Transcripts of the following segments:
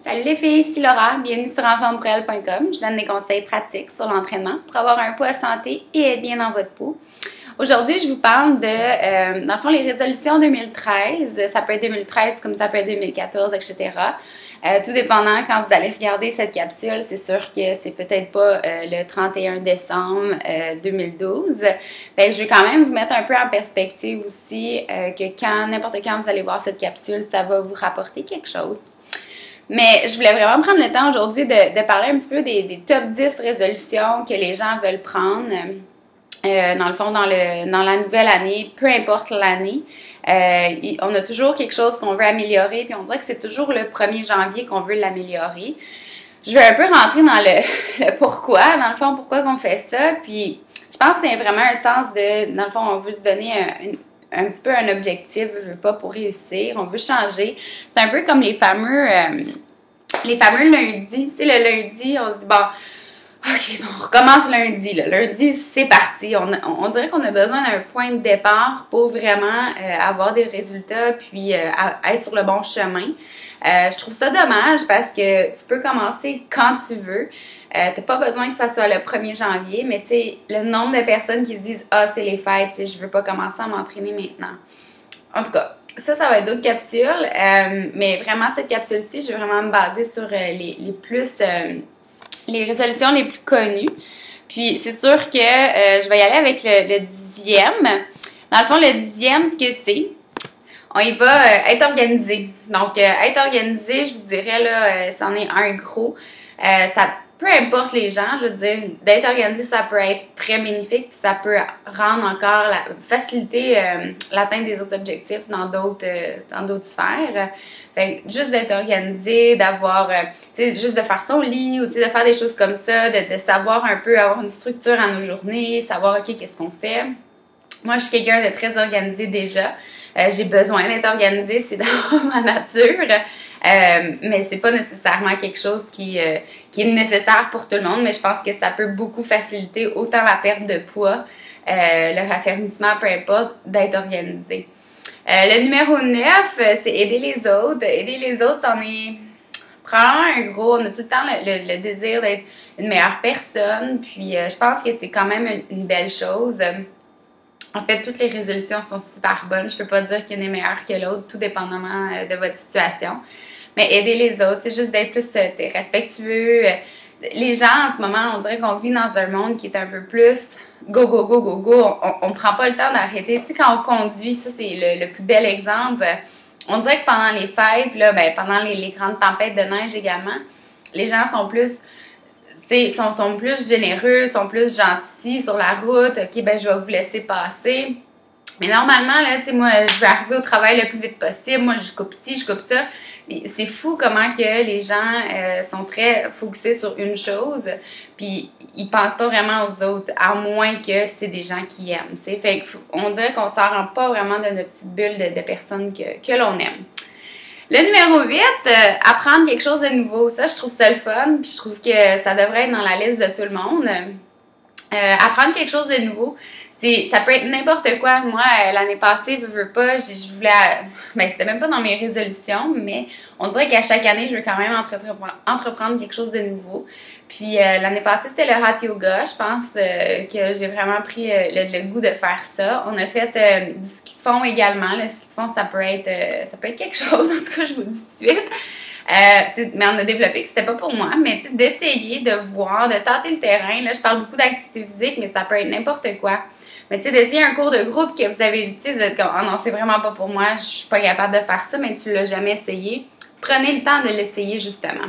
Salut les filles, ici Laura, bienvenue sur enformepourelle.com. Je donne des conseils pratiques sur l'entraînement pour avoir un poids santé et être bien dans votre peau. Aujourd'hui, je vous parle de, dans le fond, les résolutions 2013. Ça peut être 2013 comme ça peut être 2014, etc. Tout dépendant quand vous allez regarder cette capsule, c'est sûr que c'est peut-être pas le 31 décembre 2012. Fait que je vais quand même vous mettre un peu en perspective aussi que n'importe quand vous allez voir cette capsule, ça va vous rapporter quelque chose. Mais je voulais vraiment prendre le temps aujourd'hui de parler un petit peu des top 10 résolutions que les gens veulent prendre. Dans le fond, dans la nouvelle année, peu importe l'année, on a toujours quelque chose qu'on veut améliorer, puis on dirait que c'est toujours le 1er janvier qu'on veut l'améliorer. Je vais un peu rentrer dans le pourquoi, dans le fond, pourquoi qu'on fait ça, puis je pense que c'est vraiment un sens de, dans le fond, on veut se donner un petit peu un objectif, je veux pas pour réussir, on veut changer. C'est un peu comme les fameux lundis. Tu sais, le lundi, on se dit, bon, OK, bon, on recommence lundi. Là. Lundi, c'est parti. On dirait qu'on a besoin d'un point de départ pour vraiment avoir des résultats puis être sur le bon chemin. Je trouve ça dommage parce que tu peux commencer quand tu veux. T'as pas besoin que ça soit le 1er janvier, mais tu sais, le nombre de personnes qui se disent « Ah, c'est les fêtes, tu sais, je veux pas commencer à m'entraîner maintenant. » En tout cas, ça va être d'autres capsules, mais vraiment, cette capsule-ci, je vais vraiment me baser sur les résolutions les plus connues. Puis, c'est sûr que je vais y aller avec le 10e. Dans le fond, le 10e, ce que c'est, on y va être organisé. Donc, être organisé, je vous dirais, là, c'en est un gros. Peu importe les gens, je veux dire, d'être organisé, ça peut être très bénéfique, puis ça peut rendre encore faciliter l'atteinte des autres objectifs dans d'autres sphères. Fait que juste d'être organisé, d'avoir, tu sais, juste de faire son lit ou tu sais, de faire des choses comme ça, de savoir un peu, avoir une structure à nos journées, savoir, OK, qu'est-ce qu'on fait. Moi, je suis quelqu'un de très organisé déjà. J'ai besoin d'être organisée, c'est dans ma nature, mais c'est pas nécessairement quelque chose qui est nécessaire pour tout le monde, mais je pense que ça peut beaucoup faciliter autant la perte de poids, le raffermissement, peu importe, d'être organisé. Le numéro 9, c'est aider les autres. Aider les autres, c'en est probablement un gros. On a tout le temps le désir d'être une meilleure personne, puis je pense que c'est quand même une belle chose. En fait, toutes les résolutions sont super bonnes. Je peux pas dire qu'il y en a meilleure que l'autre, tout dépendamment de votre situation. Mais aider les autres, c'est juste d'être plus respectueux. Les gens, en ce moment, on dirait qu'on vit dans un monde qui est un peu plus go, go, go, go, go. On prend pas le temps d'arrêter. Tu sais, quand on conduit, ça, c'est le plus bel exemple. On dirait que pendant les fêtes, là, pendant les grandes tempêtes de neige également, les gens sont plus... Tu sais, sont plus généreux, sont plus gentils sur la route. OK, je vais vous laisser passer. Mais normalement, là, tu sais, moi, je vais arriver au travail le plus vite possible. Moi, je coupe ci, je coupe ça. C'est fou comment que les gens sont très focusés sur une chose, puis ils pensent pas vraiment aux autres, à moins que c'est des gens qui aiment, tu sais. Fait on dirait qu'on s'en rend pas vraiment de notre petite bulle de personnes que l'on aime. Le numéro 8, apprendre quelque chose de nouveau. Ça, je trouve ça le fun, puis je trouve que ça devrait être dans la liste de tout le monde. Apprendre quelque chose de nouveau, ça peut être n'importe quoi. Moi, l'année passée, je voulais, c'était même pas dans mes résolutions, mais on dirait qu'à chaque année, je veux quand même entreprendre quelque chose de nouveau. Puis l'année passée, c'était le hot yoga. Je pense que j'ai vraiment pris le goût de faire ça. On a fait du ski de fond également. Le ski de fond, ça peut être quelque chose. En tout cas, je vous dis tout de suite. Mais on a développé que c'était pas pour moi, mais d'essayer de voir, de tâter le terrain. Là, je parle beaucoup d'activité physique, mais ça peut être n'importe quoi. Mais tu sais, d'essayer un cours de groupe que vous avez, tu sais, vous êtes comme, oh non, c'est vraiment pas pour moi, je suis pas capable de faire ça, mais tu l'as jamais essayé. Prenez le temps de l'essayer, justement.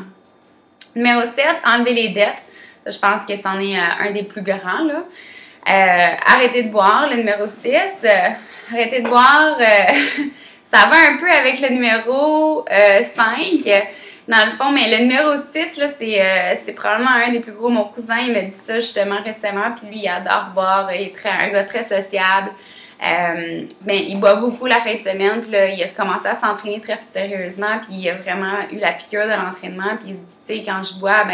Numéro 7, enlever les dettes. Je pense que c'en est un des plus grands, là. Arrêter de boire, le numéro 6. Arrêter de boire, ça va un peu avec le numéro 5. Dans le fond, mais le numéro 6, là, c'est probablement un des plus gros. Mon cousin, il m'a dit ça justement récemment, puis lui, il adore boire, il est un gars très sociable. Il boit beaucoup la fin de semaine, puis là, il a commencé à s'entraîner très sérieusement, puis il a vraiment eu la piqûre de l'entraînement, puis il se dit, tu sais, quand je bois,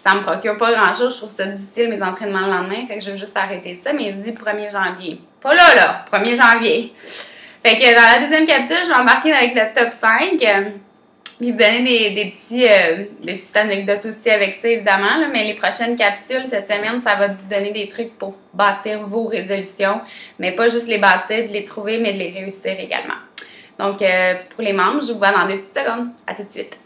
ça me procure pas grand-chose, je trouve ça difficile, mes entraînements le lendemain, fait que je veux juste arrêter ça, mais il se dit 1er janvier. Pas là, 1er janvier. Fait que dans la deuxième capsule, je vais embarquer avec le top 5. Puis vous donner des petites anecdotes aussi avec ça, évidemment. Là, mais les prochaines capsules, cette semaine, ça va vous donner des trucs pour bâtir vos résolutions. Mais pas juste les bâtir, de les trouver, mais de les réussir également. Donc, pour les membres, je vous vois dans 2 petites secondes. À tout de suite.